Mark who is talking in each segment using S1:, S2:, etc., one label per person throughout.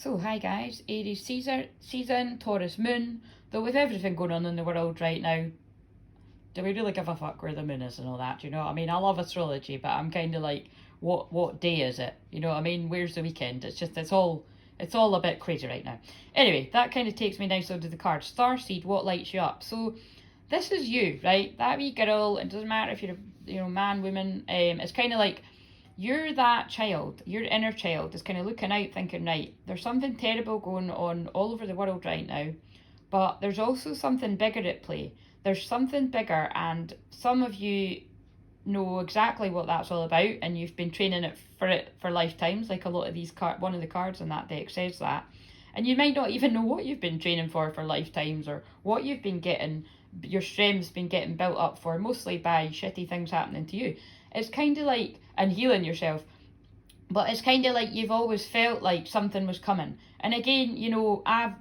S1: So hi guys, Aries season, Taurus moon. Though with everything going on in the world right now, do we really give a fuck where the moon is and all that? Do you know what I mean? I love astrology, but I'm kind of like, what day is it? You know what I mean? Where's the weekend? It's all a bit crazy right now. Anyway, that kind of takes me nice onto the card. Starseed, what lights you up? So this is you, right? That wee girl. It doesn't matter if you're man, woman. It's kind of like you're that child, your inner child is kind of looking out thinking, right, there's something terrible going on all over the world right now, but there's also something bigger at play. There's something bigger, and some of you know exactly what that's all about, and you've been training it for lifetimes, like a lot of these one of the cards on that deck says that. And you might not even know what you've been training for lifetimes, or what you've been getting, your strength's been getting built up for, mostly by shitty things happening to you. It's kind of like, and healing yourself, but it's kind of like you've always felt like something was coming. And again, I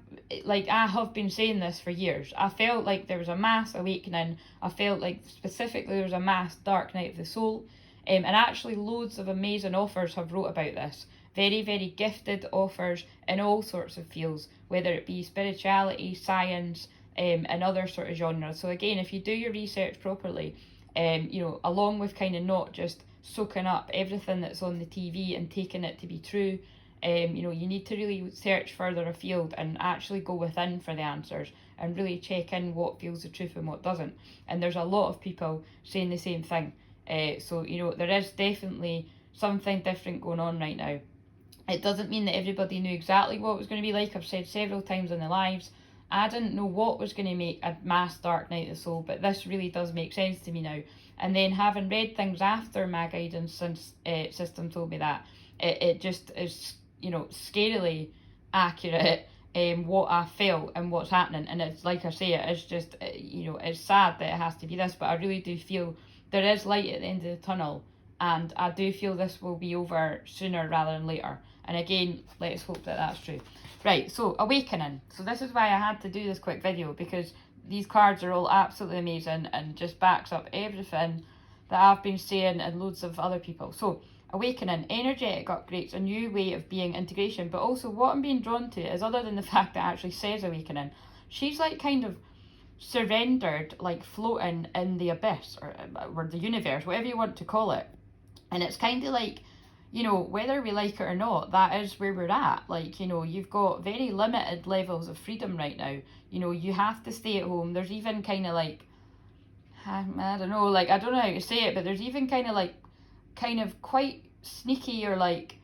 S1: have been saying this for years. I felt like there was a mass awakening. I felt like specifically there was a mass dark night of the soul. And actually loads of amazing authors have wrote about this. Very, very gifted authors in all sorts of fields, whether it be spirituality, science, and other sort of genres. So again, if you do your research properly, along with kind of not just soaking up everything that's on the TV and taking it to be true, you need to really search further afield and actually go within for the answers and really check in what feels the truth and what doesn't. And there's a lot of people saying the same thing. So there is definitely something different going on right now. It doesn't mean that everybody knew exactly what it was going to be like. I've said several times in the lives, I didn't know what was going to make a mass dark night of the soul, but this really does make sense to me now. And then having read things after my guidance system told me that, it just is, scarily accurate, what I felt and what's happening. And it's like I say, it is just, it's sad that it has to be this, but I really do feel there is light at the end of the tunnel. And I do feel this will be over sooner rather than later. And again, let's hope that that's true. Right, so awakening. So this is why I had to do this quick video, because these cards are all absolutely amazing and just backs up everything that I've been saying and loads of other people. So awakening, energetic upgrades, a new way of being, integration. But also what I'm being drawn to is, other than the fact that it actually says awakening, she's like kind of surrendered, like floating in the abyss or the universe, whatever you want to call it. And it's kind of like, whether we like it or not, that is where we're at. Like, you've got very limited levels of freedom right now. You have to stay at home. There's even kind of like, I don't know, like, I don't know how to say it, but there's even kind of quite sneaky or like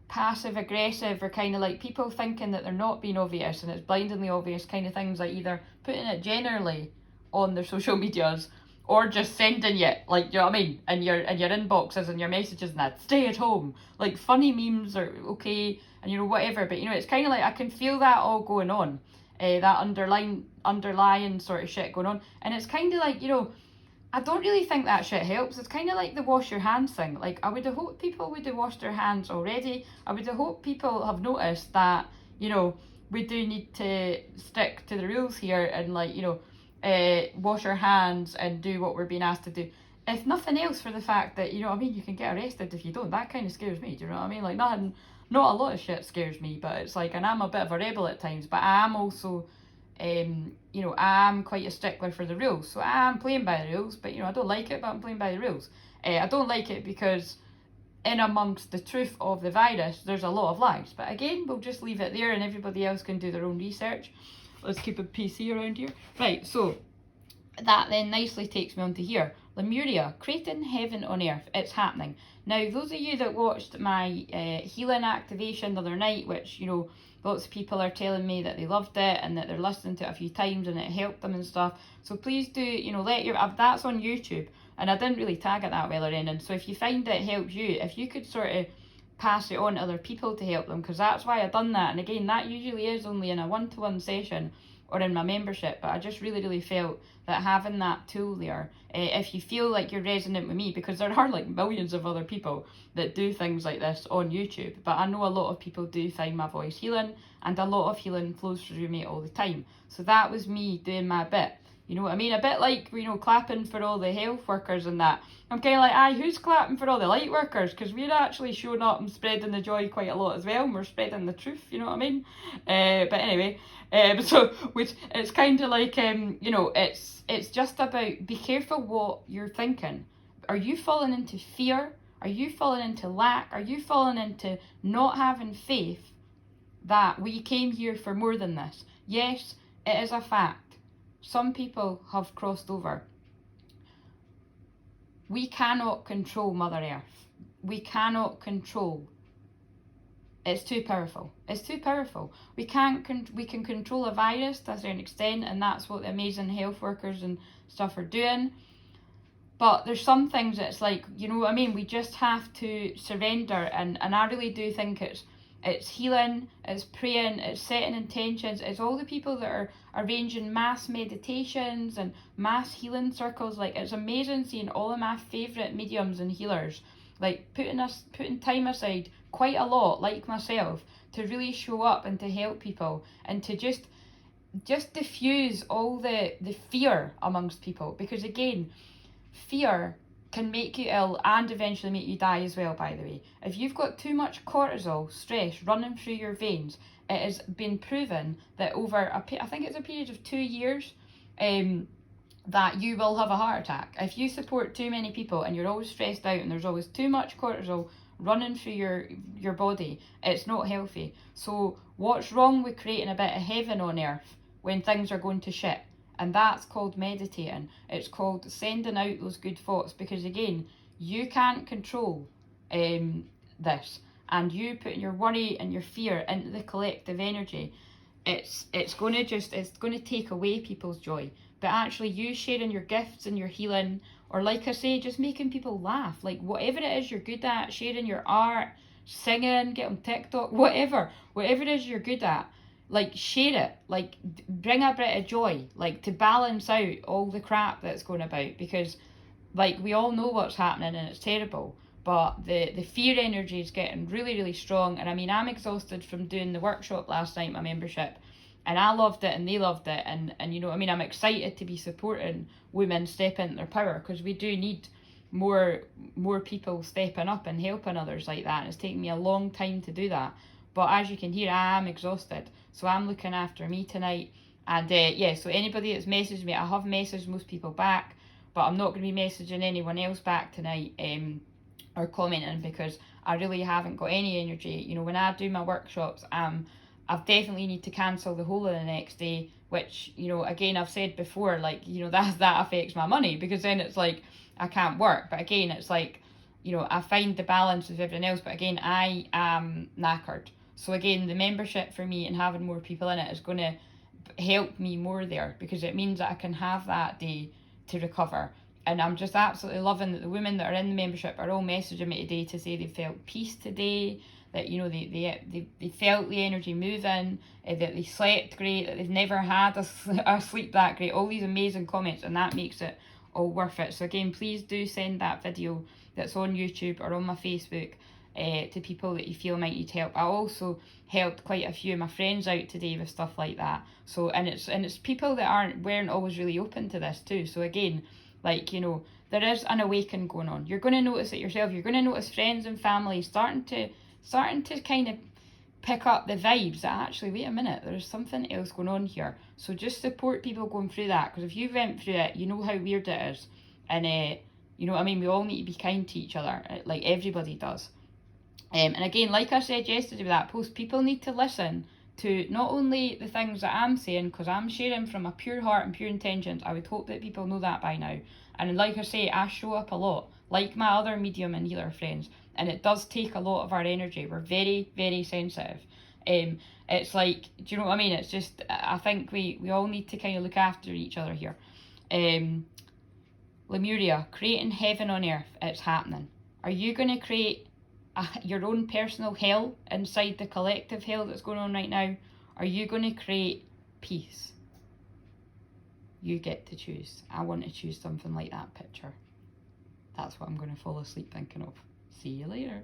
S1: passive aggressive, or kind of like people thinking that they're not being obvious and it's blindingly obvious kind of things, like either putting it generally on their social medias, or just sending you, like, you know what I mean, in your inboxes and your messages and that, stay at home. Like, funny memes are okay, and whatever, but it's kind of like I can feel that all going on, that underlying sort of shit going on. And it's kind of like, I don't really think that shit helps. It's kind of like the wash your hands thing. Like, I would have hoped people would have washed their hands already. I would have hoped people have noticed that, we do need to stick to the rules here and, like, wash our hands and do what we're being asked to do. If nothing else, for the fact that, you can get arrested if you don't. That kind of scares me, do you know what I mean? Like, not a lot of shit scares me, but it's like, and I'm a bit of a rebel at times, but I am also, I am quite a stickler for the rules. So I am playing by the rules, but, I don't like it, but I'm playing by the rules. I don't like it because in amongst the truth of the virus, there's a lot of lies. But again, we'll just leave it there and everybody else can do their own research. Let's keep it PC around here. Right, so that then nicely takes me on to here. Lemuria, creating heaven on earth. It's happening. Now, those of you that watched my healing activation the other night, which, lots of people are telling me that they loved it and that they're listening to it a few times and it helped them and stuff. So please do, that's on YouTube. And I didn't really tag it that well or anything. So if you find it helps you, if you could sort of pass it on to other people to help them, because that's why I've done that. And again, that usually is only in a one-to-one session or in my membership, but I just really felt that having that tool there, if you feel like you're resonant with me, because there are like millions of other people that do things like this on YouTube, but I know a lot of people do find my voice healing, and a lot of healing flows through me all the time. So that was me doing my bit. You know what I mean? A bit like, you know, clapping for all the health workers and that. I'm kind of like, aye, who's clapping for all the light workers? Because we're actually showing up and spreading the joy quite a lot as well, and we're spreading the truth, you know what I mean? But anyway, so which it's kind of like, you know, it's just about, be careful what you're thinking. Are you falling into fear? Are you falling into lack? Are you falling into not having faith that we came here for more than this? Yes, it is a fact. Some people have crossed over. We cannot control Mother Earth. We cannot control. It's too powerful. It's too powerful. We can control a virus to a certain extent, and that's what the amazing health workers and stuff are doing. But there's some things that's like, you know what I mean? We just have to surrender, and I really do think it's healing, it's praying, it's setting intentions, it's all the people that are arranging mass meditations and mass healing circles. Like, it's amazing seeing all of my favourite mediums and healers, like putting time aside quite a lot, like myself, to really show up and to help people and to just diffuse all the fear amongst people. Because again, fear can make you ill and eventually make you die as well, by the way. If you've got too much cortisol, stress running through your veins, it has been proven that over I think it's a period of 2 years, that you will have a heart attack. If you support too many people and you're always stressed out and there's always too much cortisol running through your body, it's not healthy. So what's wrong with creating a bit of heaven on earth when things are going to shit? And that's called meditating. It's called sending out those good thoughts, because again, you can't control this, and you putting your worry and your fear into the collective energy, it's going to take away people's joy. But actually, you sharing your gifts and your healing, or like I say, just making people laugh, like whatever it is you're good at, sharing your art, singing, get on TikTok, whatever it is you're good at, like share it, like bring a bit of joy, like to balance out all the crap that's going about. Because like we all know what's happening and it's terrible, but the fear energy is getting really, really strong. And I mean, I'm exhausted from doing the workshop last night, my membership, and I loved it and they loved it, and you know what I mean, I'm excited to be supporting women step into their power, because we do need more people stepping up and helping others like that, and it's taken me a long time to do that. But as you can hear, I am exhausted, so I'm looking after me tonight. And yeah, so anybody that's messaged me, I have messaged most people back, but I'm not going to be messaging anyone else back tonight, or commenting, because I really haven't got any energy. You know, when I do my workshops, I definitely need to cancel the whole of the next day, which, you know, again, I've said before, like, you know, that affects my money, because then it's like I can't work. But again, it's like, you know, I find the balance with everything else. But again, I am knackered. So again, the membership for me and having more people in it is going to help me more there, because it means that I can have that day to recover. And I'm just absolutely loving that the women that are in the membership are all messaging me today to say they felt peace today, that, you know, they felt the energy moving, that they slept great, that they've never had a sleep that great, all these amazing comments, and that makes it all worth it. So again, please do send that video that's on YouTube or on my Facebook to people that you feel might need help. I also helped quite a few of my friends out today with stuff like that. So and it's people that weren't always really open to this too. So again, like, you know, there is an awakening going on. You're going to notice it yourself. You're going to notice friends and family starting to kind of pick up the vibes that actually, wait a minute, there's something else going on here. So just support people going through that, because if you went through it, you know how weird it is. And you know what I mean, we all need to be kind to each other, like everybody does. And again, like I said yesterday with that post, people need to listen to not only the things that I'm saying, because I'm sharing from a pure heart and pure intentions. I would hope that people know that by now. And like I say, I show up a lot, like my other medium and healer friends, and it does take a lot of our energy. We're very, very sensitive. It's like, do you know what I mean? It's just, I think we all need to kind of look after each other here. Lemuria, creating heaven on earth, it's happening. Are you going to create your own personal hell inside the collective hell that's going on right now? Are you going to create peace? You get to choose. I want to choose something like that picture. That's what I'm going to fall asleep thinking of. See you later.